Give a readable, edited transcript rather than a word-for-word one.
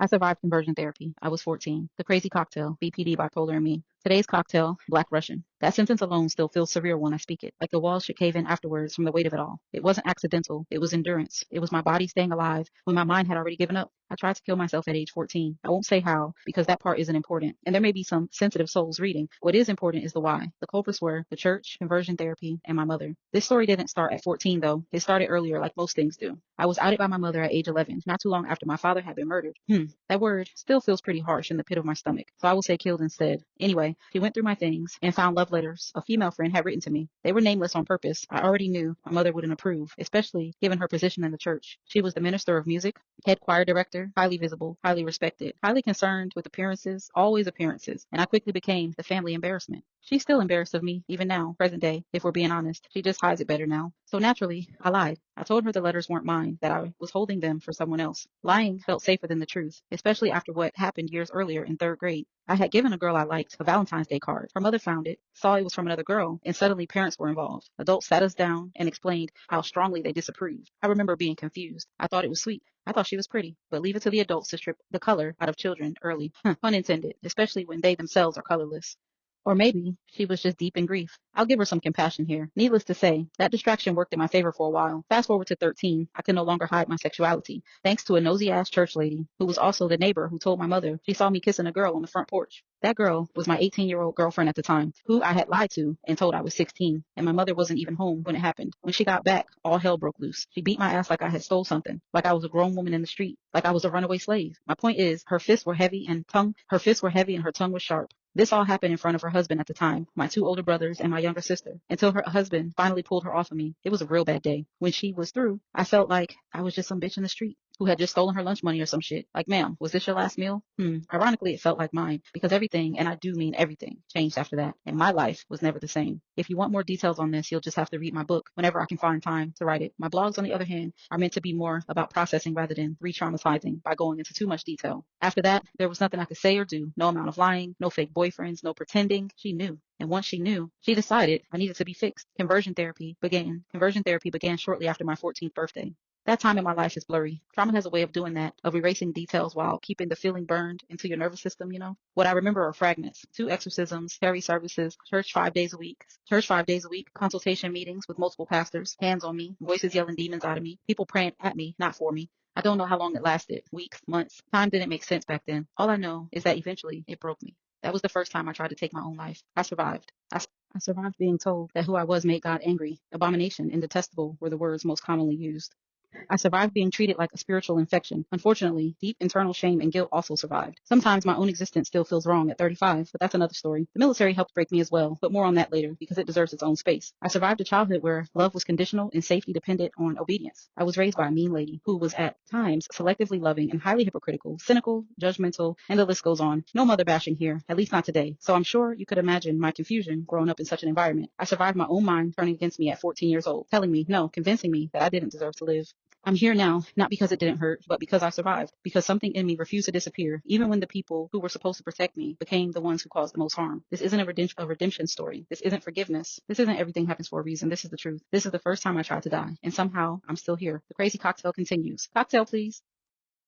I survived conversion therapy. I was 14. The crazy cocktail, BPD, bipolar, and me. Today's cocktail, Black Russian. That sentence alone still feels surreal when I speak it, like the walls should cave in afterwards from the weight of it all. It wasn't accidental. It was endurance. It was my body staying alive when my mind had already given up. I tried to kill myself at age 14. I won't say how, because that part isn't important. And there may be some sensitive souls reading. What is important is the why. The culprits were the church, conversion therapy, and my mother. This story didn't start at 14, though. It started earlier, like most things do. I was outed by my mother at age 11, not too long after my father had been murdered. That word still feels pretty harsh in the pit of my stomach, so I will say killed instead. Anyway, she went through my things and found love letters a female friend had written to me. They were nameless on purpose. I already knew my mother wouldn't approve, especially given her position in the church. She was the minister of music, head choir director, highly visible, highly respected, highly concerned with appearances, always appearances, and I quickly became the family embarrassment. She's still embarrassed of me, even now, present day, if we're being honest. She just hides it better now. So naturally, I lied. I told her the letters weren't mine, that I was holding them for someone else. Lying felt safer than the truth, especially after what happened years earlier in third grade. I had given a girl I liked a Valentine's Day card. Her mother found it, saw it was from another girl, and suddenly parents were involved. Adults sat us down and explained how strongly they disapproved. I remember being confused. I thought it was sweet. I thought she was pretty, but leave it to the adults to strip the color out of children early. Pun intended, especially when they themselves are colorless. Or maybe she was just deep in grief. I'll give her some compassion here. Needless to say, that distraction worked in my favor for a while. Fast forward to 13, I could no longer hide my sexuality, thanks to a nosy-ass church lady who was also the neighbor who told my mother she saw me kissing a girl on the front porch. That girl was my 18-year-old girlfriend at the time, who I had lied to and told I was 16, and my mother wasn't even home when it happened. When she got back, all hell broke loose. She beat my ass like I had stole something, like I was a grown woman in the street, like I was a runaway slave. My point is, her fists were heavy and her tongue was sharp. This all happened in front of her husband at the time, my two older brothers, and my younger sister, until her husband finally pulled her off of me. It was a real bad day. When she was through, I felt like I was just some bitch in the street who had just stolen her lunch money or some shit. Like, ma'am, was this your last meal? Ironically, it felt like mine, because everything, and I do mean everything, changed after that, and my life was never the same. If you want more details on this, you'll just have to read my book whenever I can find time to write it. My blogs, on the other hand, are meant to be more about processing rather than re-traumatizing by going into too much detail. After that, there was nothing I could say or do. No amount of lying, no fake boyfriends, no pretending. She knew. And once she knew, she decided I needed to be fixed. Conversion therapy began. Conversion therapy began shortly after my 14th birthday. That time in my life is blurry. Trauma has a way of doing that, of erasing details while keeping the feeling burned into your nervous system, you know? What I remember are fragments. 2 exorcisms, Harry services, church 5 days a week, consultation meetings with multiple pastors, hands on me, voices yelling demons out of me, people praying at me, not for me. I don't know how long it lasted. Weeks, months. Time didn't make sense back then. All I know is that eventually it broke me. That was the first time I tried to take my own life. I survived. I survived being told that who I was made God angry. Abomination and detestable were the words most commonly used. I survived being treated like a spiritual infection. Unfortunately, deep internal shame and guilt also survived. Sometimes my own existence still feels wrong at 35, but that's another story. The military helped break me as well, but more on that later because it deserves its own space. I survived a childhood where love was conditional and safety depended on obedience. I was raised by a mean lady who was at times selectively loving and highly hypocritical, cynical, judgmental, and the list goes on. No mother bashing here, at least not today. So I'm sure you could imagine my confusion growing up in such an environment. I survived my own mind turning against me at 14 years old, telling me, no, convincing me that I didn't deserve to live. I'm here now, not because it didn't hurt, but because I survived, because something in me refused to disappear, even when the people who were supposed to protect me became the ones who caused the most harm. This isn't a redemption story. This isn't forgiveness. This isn't everything happens for a reason. This is the truth. This is the first time I tried to die, and somehow I'm still here. The crazy cocktail continues. Cocktail, please.